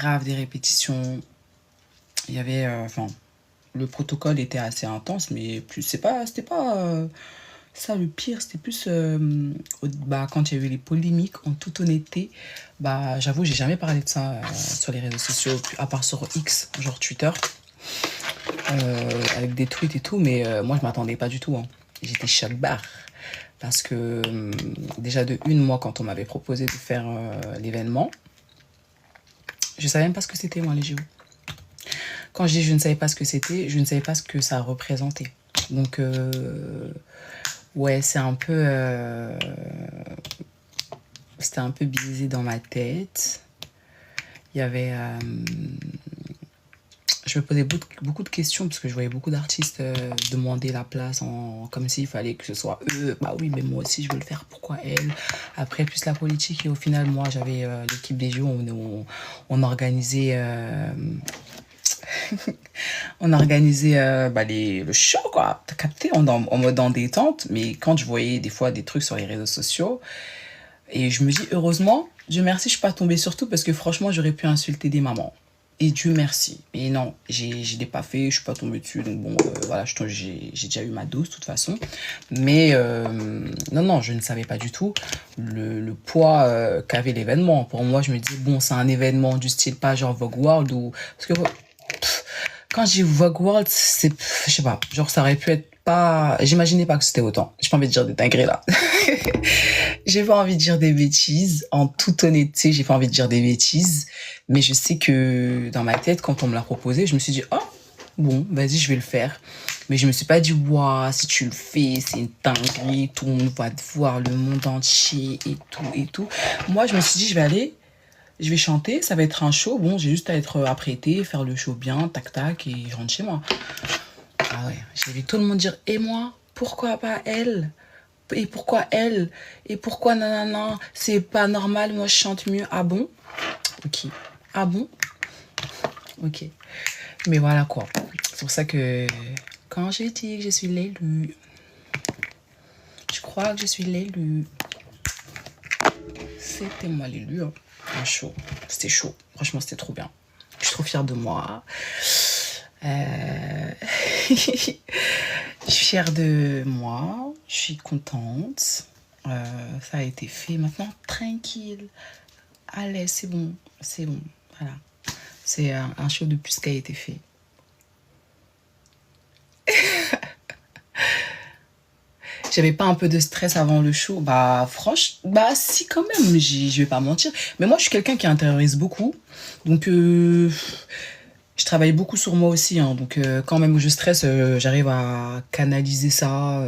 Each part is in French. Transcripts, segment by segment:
grave des répétitions. Il y avait, enfin, le protocole était assez intense, mais plus, c'était pas ça le pire. C'était plus, bah, quand il y a eu les polémiques, en toute honnêteté, bah, j'avoue, j'ai jamais parlé de ça sur les réseaux sociaux, à part sur X, genre Twitter, avec des tweets et tout, mais moi, je m'attendais pas du tout, hein. J'étais choc barre. Parce que déjà de une, moi, quand on m'avait proposé de faire l'événement, je savais même pas ce que c'était, moi, les JO. Quand je dis je ne savais pas ce que c'était, je ne savais pas ce que ça représentait. Donc, ouais, c'était un peu biaisé dans ma tête. Il y avait... je me posais beaucoup de questions parce que je voyais beaucoup d'artistes demander la place comme s'il fallait que ce soit eux. Bah oui, mais moi aussi je veux le faire, pourquoi elle? Après, plus la politique, et au final, moi j'avais l'équipe des jeux, on organisait on organisait bah, le show, quoi. T'as capté, en mode en détente. Mais quand je voyais des fois des trucs sur les réseaux sociaux, et je me dis, heureusement, Dieu merci, je suis pas tombée sur tout parce que franchement, j'aurais pu insulter des mamans. Et Dieu merci. Mais non, je l'ai pas fait, je suis pas tombée dessus. Donc bon, voilà, j'ai déjà eu ma dose de toute façon. Mais non, non, je ne savais pas du tout le poids qu'avait l'événement. Pour moi, je me dis, bon, c'est un événement du style pas genre Vogue World ou... Parce que quand j'ai Vogue World, je sais pas, genre ça aurait pu être pas, j'imaginais pas que c'était autant. J'ai pas envie de dire des dingueries là. J'ai pas envie de dire des bêtises. En toute honnêteté, j'ai pas envie de dire des bêtises. Mais je sais que dans ma tête, quand on me l'a proposé, je me suis dit, oh, bon, vas-y, je vais le faire. Mais je me suis pas dit, waouh, si tu le fais, c'est une dinguerie, tout le monde va te voir, le monde entier et tout et tout. Moi, je me suis dit, je vais chanter, ça va être un show. Bon, j'ai juste à être apprêtée, faire le show bien, tac tac, et je rentre chez moi. Ah ouais, j'ai vu tout le monde dire, et moi, pourquoi pas elle? Et pourquoi elle? Et pourquoi nanana? C'est pas normal, moi je chante mieux. Ah bon? Ok. Ah bon? Ok. Mais voilà quoi. C'est pour ça que quand j'ai dit que je suis l'élu, je crois que je suis l'élu. C'était moi l'élu. Hein. Chaud. C'était chaud. Franchement, c'était trop bien. Je suis trop fière de moi. Je suis fière de moi. Je suis contente. Ça a été fait. Maintenant, tranquille. Allez, c'est bon. C'est bon. Voilà. C'est un show de plus qui a été fait. J'avais pas un peu de stress avant le show. Bah, franchement, bah, si, quand même. Je vais pas mentir. Mais moi, je suis quelqu'un qui intériorise beaucoup. Donc, je travaille beaucoup sur moi aussi. Hein. Donc, quand même je stresse, j'arrive à canaliser ça.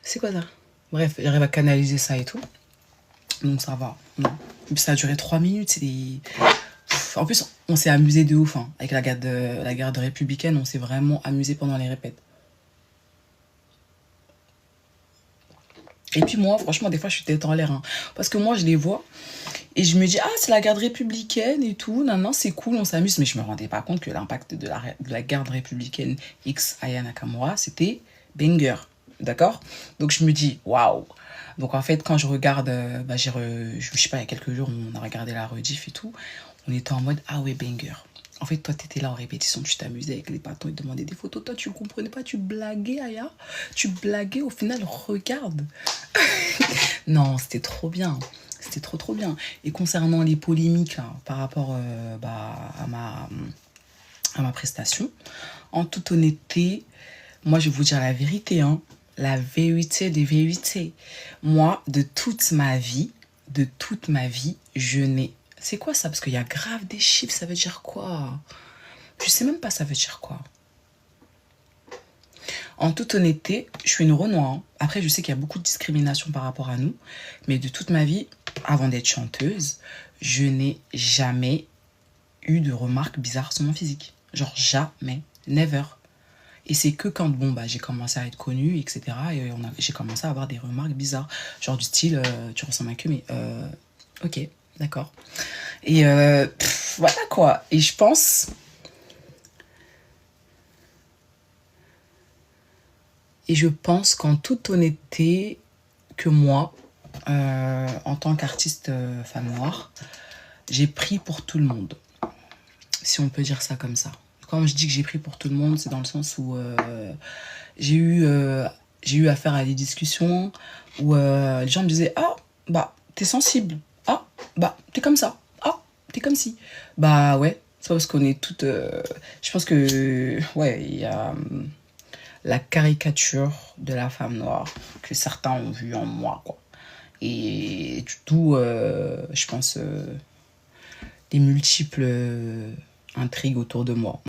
C'est quoi ça? Bref, j'arrive à canaliser ça et tout. Donc, ça va. Non. Ça a duré 3 minutes. C'est des... En plus, on s'est amusé de ouf. Hein. Avec la garde républicaine, on s'est vraiment amusé pendant les répètes. Et puis moi, franchement, des fois, je suis tête en l'air. Hein. Parce que moi, je les vois et je me dis, ah, c'est la garde républicaine et tout. Non, non, c'est cool, on s'amuse. Mais je me rendais pas compte que l'impact de la garde républicaine X Aya Nakamura, c'était banger. D'accord? Donc je me dis, waouh. Donc en fait, quand je regarde, bah, je sais pas, il y a quelques jours, on a regardé la rediff et tout. On était en mode, ah ouais, banger. En fait, toi, t'étais là en répétition, tu t'amusais avec les bâtons, ils te demandaient des photos. Toi, tu comprenais pas, tu blaguais, Aya. Tu blaguais, au final, regarde. Non, c'était trop bien. C'était trop, trop bien. Et concernant les polémiques, là, par rapport bah, à ma prestation, en toute honnêteté, moi, je vais vous dire la vérité, hein. La vérité des vérités. Moi, de toute ma vie, je n'ai... C'est quoi ça? Parce qu'il y a grave des chiffres, ça veut dire quoi? Je sais même pas ça veut dire quoi. En toute honnêteté, je suis une Renoir. Hein. Après, je sais qu'il y a beaucoup de discrimination par rapport à nous. Mais de toute ma vie, avant d'être chanteuse, je n'ai jamais eu de remarques bizarres sur mon physique. Genre jamais. Never. Et c'est que quand bon, bah, j'ai commencé à être connue, etc. Et j'ai commencé à avoir des remarques bizarres. Genre du style, tu ressembles à que, mais ok, d'accord. Et voilà quoi. Et je pense... Et je pense qu'en toute honnêteté, que moi, en tant qu'artiste femme noire, j'ai pris pour tout le monde, si on peut dire ça comme ça. Quand je dis que j'ai pris pour tout le monde, c'est dans le sens où j'ai eu, euh, j'ai eu affaire à des discussions où les gens me disaient: ah, bah, t'es sensible. Ah, bah, t'es comme ça. Ah, t'es comme ci. Bah, ouais, c'est parce qu'on est toutes. Je pense que, ouais, il y a la caricature de la femme noire que certains ont vu en moi, quoi. Et du tout, je pense, des multiples intrigues autour de moi.